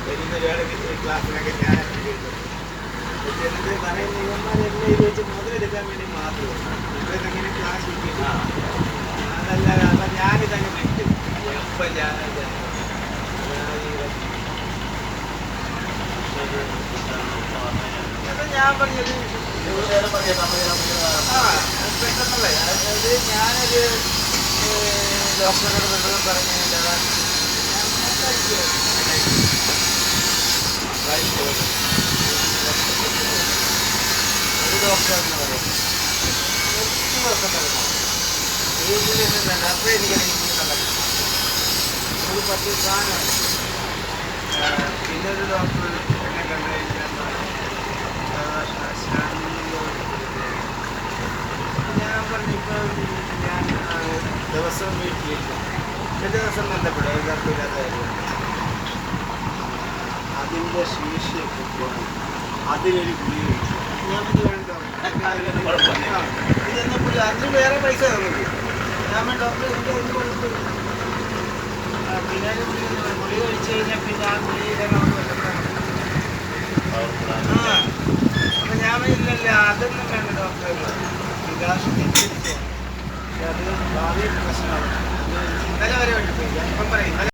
വരുന്ന ഒരാൾ ക്ലാസ്സിലൊക്കെ ഞാൻ എന്ത് പറയുന്ന ഇവന്മാരെല്ലാം ഇത് വെച്ച് മുതലെടുക്കാൻ വേണ്ടി മാത്രം ഇവരെങ്ങനെ ക്ലാസ് കിട്ടിയില്ല. അതല്ല അപ്പം ഞാനിതങ്ങ് വിട്ടു. എപ്പം ഞാൻ പറഞ്ഞത് പെട്ടെന്നല്ലേ അതായത് ഞാനൊരു ഡോക്ടറോട് വെറുതെ പറഞ്ഞില്ല ഒരു ഡോക്ടർ എന്ന് പറയും 10 ദിവസം നടക്കണം വീട്ടിൽ നിന്നുണ്ട്. അപ്പോൾ എനിക്കത് നടക്കും ഒരു 10 സാധനമാണ്. പിന്നൊരു ഡോക്ടർ എന്നെ കണ്ടു കഴിഞ്ഞാൽ ഞാൻ പറഞ്ഞു ഇപ്പം ഞാൻ ദിവസവും വീട്ടിലിരിക്കും. ഒരു ദിവസം ബന്ധപ്പെടും ഒരു തരത്തില്ലാത്ത കാര്യം. അതിൻ്റെ ശീർഷയൊക്കെ പോകണം. അതിനൊരു ഗുളിക ഞാൻ വേണ്ടോ ഇതൊന്നും പുള്ളി അതിന് വേറെ പൈസ തന്നില്ല. ഞാൻ ഡോക്ടർ എനിക്ക് അതിന് കുഴപ്പമില്ല. പിന്നെ ഗുളിക കഴിച്ചു കഴിഞ്ഞാൽ പിന്നെ ആ ഗുളിക നമുക്ക് അപ്പം ഞാൻ ഇല്ലല്ല അതൊന്നും വേണ്ട ഡോക്ടർ. വികാസം പക്ഷെ അത് ഭാവിയിൽ പ്രശ്നമാണ്. ഇന്നലെ വരെ വേണ്ടി പോയി. ഞാൻ ഇപ്പം പറയും